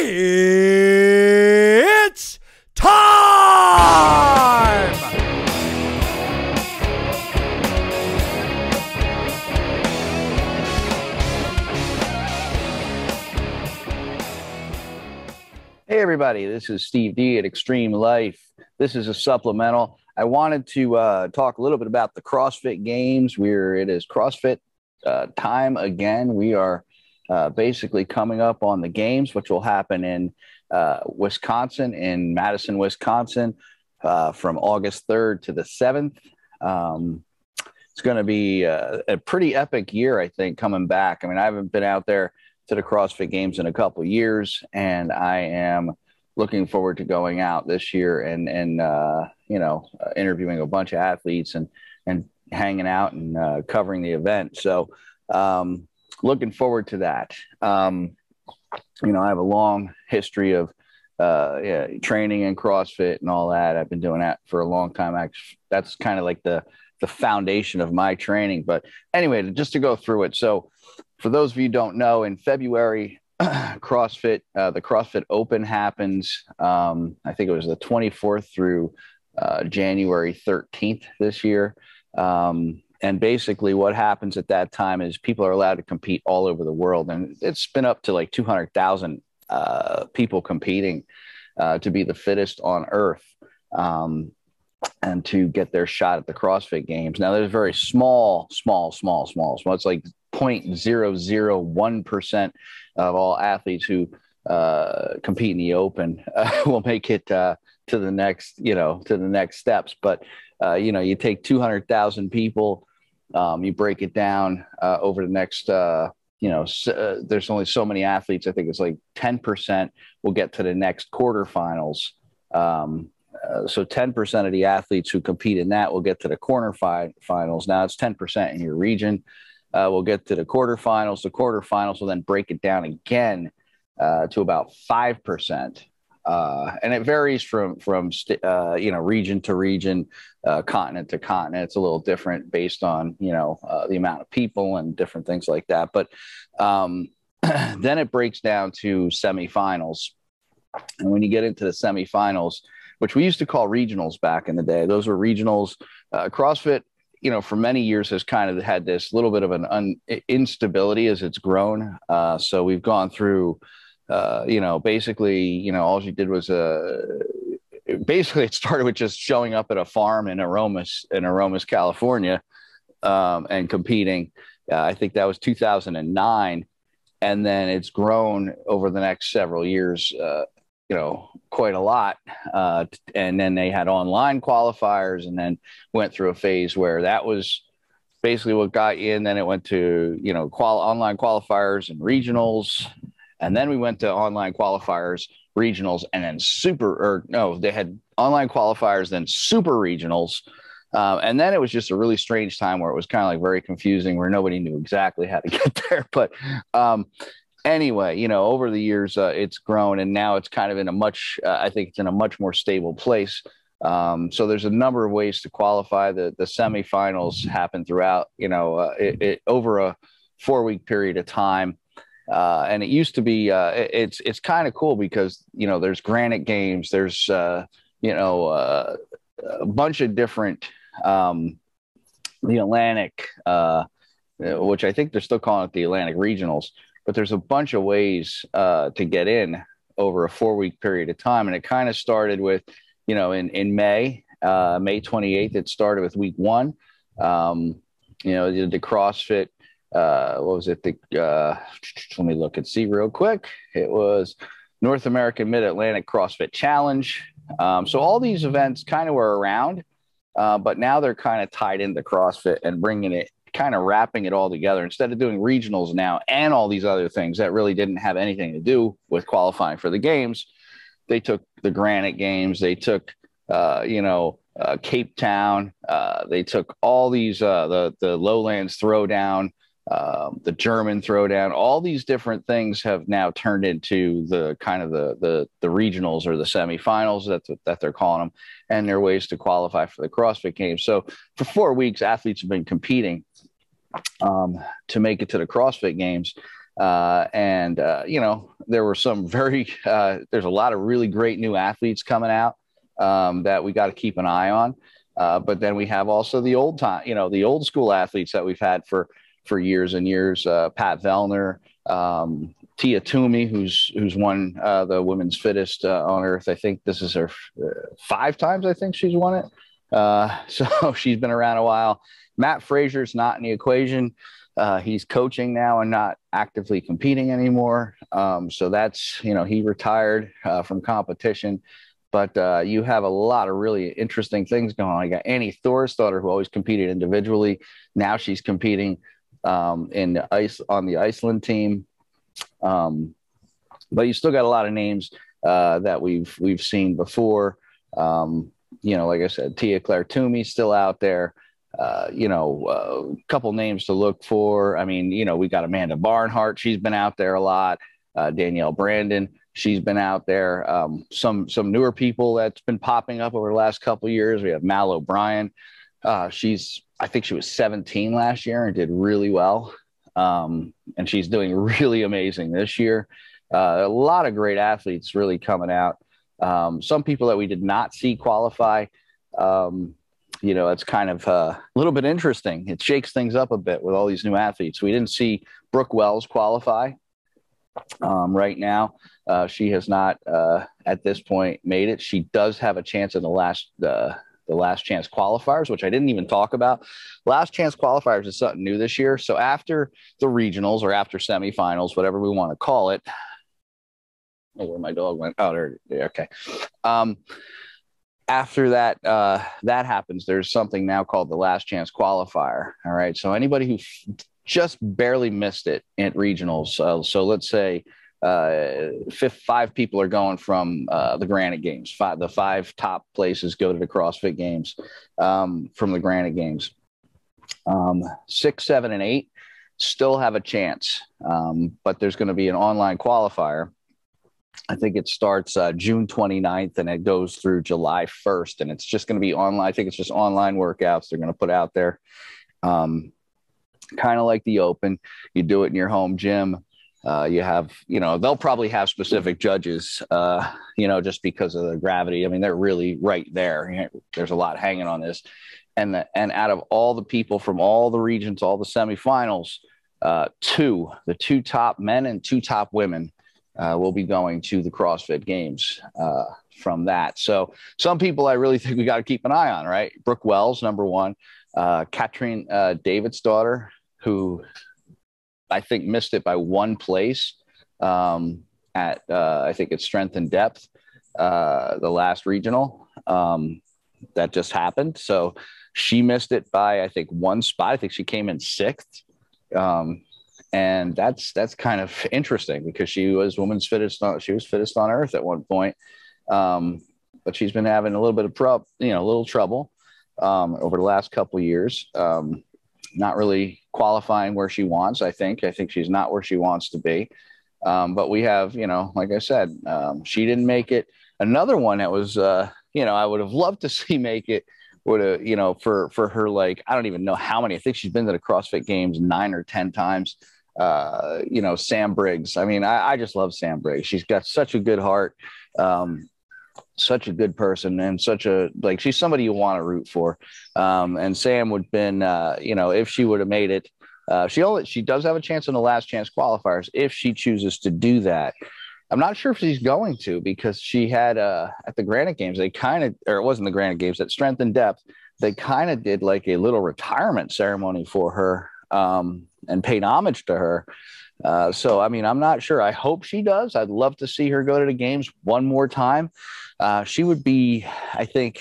It's time! Hey everybody, this is Steve D at Xtreme Lyfe. This is a supplemental. I wanted to talk a little bit about the CrossFit Games. It is CrossFit time again. We are basically coming up on the games, which will happen in Wisconsin, in Madison, Wisconsin, from August 3rd to the 7th. It's going to be a pretty epic year, I think, coming back. I mean, I haven't been out there to the CrossFit Games in a couple of years, and I am looking forward to going out this year and interviewing a bunch of athletes and hanging out and covering the event. So looking forward to that. I have a long history of training in CrossFit and all that. I've been doing that for a long time. Actually, that's kind of like the foundation of my training. But anyway, just to go through it. So for those of you who don't know, in February, CrossFit, the CrossFit Open happens. I think it was the 24th through January 13th this year. And basically what happens at that time is people are allowed to compete all over the world. And it's been up to like 200,000 people competing to be the fittest on earth and to get their shot at the CrossFit Games. Now, there's very small. It's like 0.001% of all athletes who compete in the Open will make it to the next steps. But, you take 200,000 people, you break it down over the next, there's only so many athletes. I think it's like 10% will get to the next quarterfinals. So 10% of the athletes who compete in that will get to the quarterfinals. Now it's 10% in your region. We'll get to the quarterfinals. The quarterfinals will then break it down again to about 5%. And it varies from region to region, continent to continent. It's a little different based on, the amount of people and different things like that. But then it breaks down to semifinals. And when you get into the semifinals, which we used to call regionals back in the day, those were regionals. CrossFit, for many years has kind of had this little bit of an instability as it's grown. So we've gone through, basically, all you did was, basically it started with just showing up at a farm in Aromas, California, and competing. I think that was 2009. And then it's grown over the next several years, quite a lot. And then they had online qualifiers and then went through a phase where that was basically what got you in. Then it went to, online qualifiers and regionals. And then we went to online qualifiers, regionals, and then they had online qualifiers, then super regionals. And then it was just a really strange time where it was kind of like very confusing, where nobody knew exactly how to get there. But anyway, over the years, it's grown, and now it's kind of in I think it's in a much more stable place. So there's a number of ways to qualify. The semifinals happen throughout, over a 4-week period of time. And it used to be, it's kind of cool because, there's Granite Games, there's, a bunch of different, the Atlantic, which I think they're still calling it the Atlantic Regionals, but there's a bunch of ways to get in over a 4-week period of time. And it kind of started with, in May 28th, it started with week 1, the CrossFit, what was it? Let me look and see real quick. It was North American Mid-Atlantic CrossFit Challenge. So all these events kind of were around, but now they're kind of tied into CrossFit and wrapping it all together instead of doing regionals now and all these other things that really didn't have anything to do with qualifying for the games. They took the Granite Games. They took, Cape Town. They took all these, the Lowlands Throwdown, the German Throwdown. All these different things have now turned into the kind of the regionals or the semifinals that they're calling them, and their ways to qualify for the CrossFit Games. So for 4 weeks, athletes have been competing to make it to the CrossFit Games. There were some there's a lot of really great new athletes coming out that we got to keep an eye on. But then we have also the the old school athletes that we've had for years and years. Pat Vellner, Tia Toomey, who's won the women's fittest on earth. I think this is her 5 times. I think she's won it. So she's been around a while. Matt Frazier's not in the equation. He's coaching now and not actively competing anymore. So that's, he retired from competition. But you have a lot of really interesting things going on. You got Annie Thorisdottir, who always competed individually. Now she's competing on the Iceland team. But you still got a lot of names that we've seen before. Like I said, Tia Claire Toomey's still out there. A couple names to look for. I mean, we got Amanda Barnhart. She's been out there a lot. Danielle Brandon. She's been out there. Some newer people that's been popping up over the last couple of years. We have Mal O'Brien. I think she was 17 last year and did really well. And she's doing really amazing this year. A lot of great athletes really coming out. Some people that we did not see qualify. It's kind of a little bit interesting. It shakes things up a bit with all these new athletes. We didn't see Brook Wells qualify right now. She has not at this point made it. She does have a chance in the last chance qualifiers, which I didn't even talk about. Last chance qualifiers is something new this year. So after the regionals or after semifinals, whatever we want to call it. Oh, where my dog went. Oh, there. Okay. After that happens, there's something now called the last chance qualifier. All right. So anybody who just barely missed it at regionals. So let's say 5 people are going from the Granite Games. The 5 top places go to the CrossFit Games from the Granite Games. 6, 7, and 8 still have a chance, but there's going to be an online qualifier. I think it starts June 29th and it goes through July 1st, and it's just going to be online. I think it's just online workouts they're going to put out there. Kind of like the Open. You do it in your home gym. You have, they'll probably have specific judges, just because of the gravity. I mean, they're really right there. There's a lot hanging on this. And out of all the people from all the regions, all the semifinals, the 2 top men and 2 top women will be going to the CrossFit Games from that. So some people I really think we got to keep an eye on, right? Brook Wells, number 1. Katrine Davidsdottir, who I think missed it by 1 place at I think it's strength and depth, the last regional that just happened. So she missed it by, I think, 1 spot. I think she came in 6th. And that's kind of interesting because she was women's fittest. She was fittest on earth at one point. But she's been having a little bit of trouble over the last couple of years. Not really qualifying where she wants. I think she's not where she wants to be. But we have, like I said, she didn't make it. Another one that was, I would have loved to see make it would have, for her, like, I don't even know how many. I think she's been to the CrossFit Games 9 or 10 times. Sam Briggs. I mean, I just love Sam Briggs. She's got such a good heart, such a good person, and she's somebody you want to root for. And Sam would have been, if she would have made it, she does have a chance in the last chance qualifiers if she chooses to do that. I'm not sure if she's going to, because she had at the Granite Games, it wasn't the Granite Games, at Strength and Depth, they kind of did like a little retirement ceremony for her and paid homage to her. So, I mean, I'm not sure. I hope she does. I'd love to see her go to the games one more time. She would be, I think,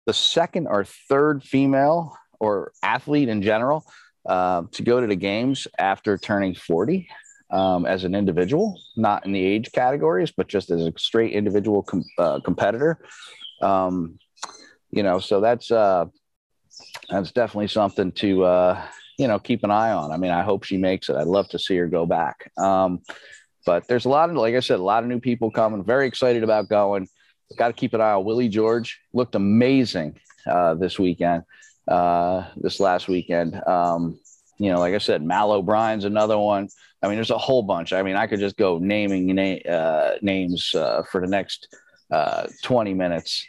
the 2nd or 3rd female or athlete in general to go to the games after turning 40 as an individual, not in the age categories, but just as a straight individual competitor. So that's definitely something to, keep an eye on. I mean, I hope she makes it. I'd love to see her go back. But there's like I said, a lot of new people coming. Very excited about going. Got to keep an eye on Willie George. Looked amazing this last weekend. like I said, Mal O'Brien's another one. I mean, there's a whole bunch. I mean, I could just go naming names for the next 20 minutes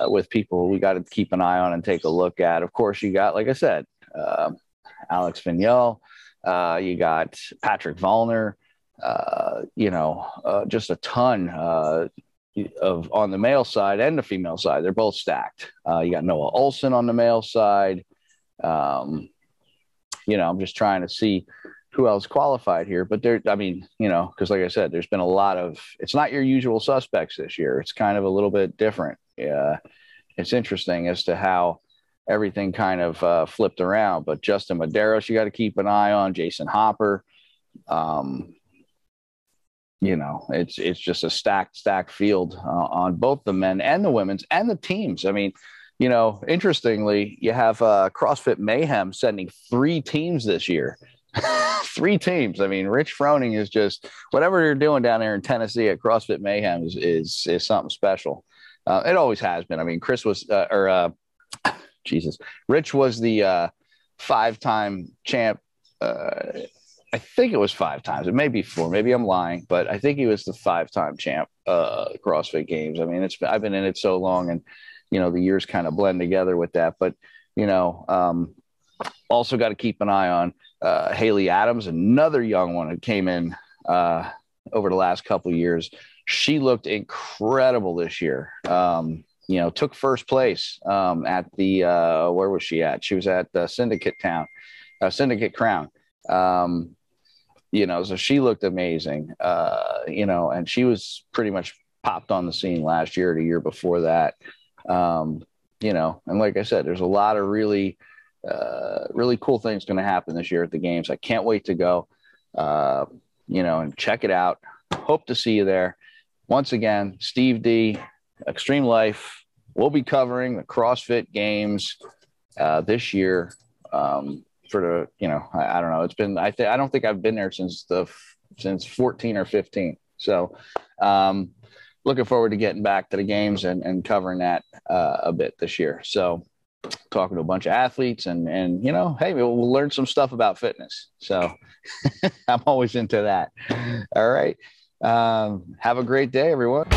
with people we got to keep an eye on and take a look at. Of course, you got, like I said, Alex Vignal. You got Patrick Vollner. Just a ton of on the male side and the female side. They're both stacked. You got Noah Olson on the male side. I'm just trying to see who else qualified here. But because like I said, there's been a lot of, it's not your usual suspects this year. It's kind of a little bit different. It's interesting as to how everything kind of flipped around. But Justin Medeiros, you got to keep an eye on. Jason Hopper. It's just a stacked field on both the men and the women's and the teams. I mean, interestingly, you have CrossFit Mayhem sending 3 teams this year. 3 teams. I mean, Rich Froning is just, whatever you're doing down there in Tennessee at CrossFit Mayhem is something special. It always has been. I mean, Rich was the 5-time champ. I think it was 5 times. It may be 4. Maybe I'm lying, but I think he was the 5-time champ CrossFit Games. I mean, I've been in it so long, and the years kind of blend together with that. But also got to keep an eye on Haley Adams, another young one that came in over the last couple of years. She looked incredible this year. Took first place at the where was she at? She was at Syndicate Crown. So she looked amazing, and she was pretty much popped on the scene last year, the year before that. And like I said, there's a lot of really cool things going to happen this year at the games. I can't wait to go, and check it out. Hope to see you there. Once again, Steve D, Xtreme Lyfe. We'll be covering the CrossFit Games this year. For the, I don't know. It's been, I don't think I've been there since 14 or 15. So looking forward to getting back to the games and covering that a bit this year. So talking to a bunch of athletes and hey, we'll learn some stuff about fitness. So I'm always into that. All right. Have a great day, everyone.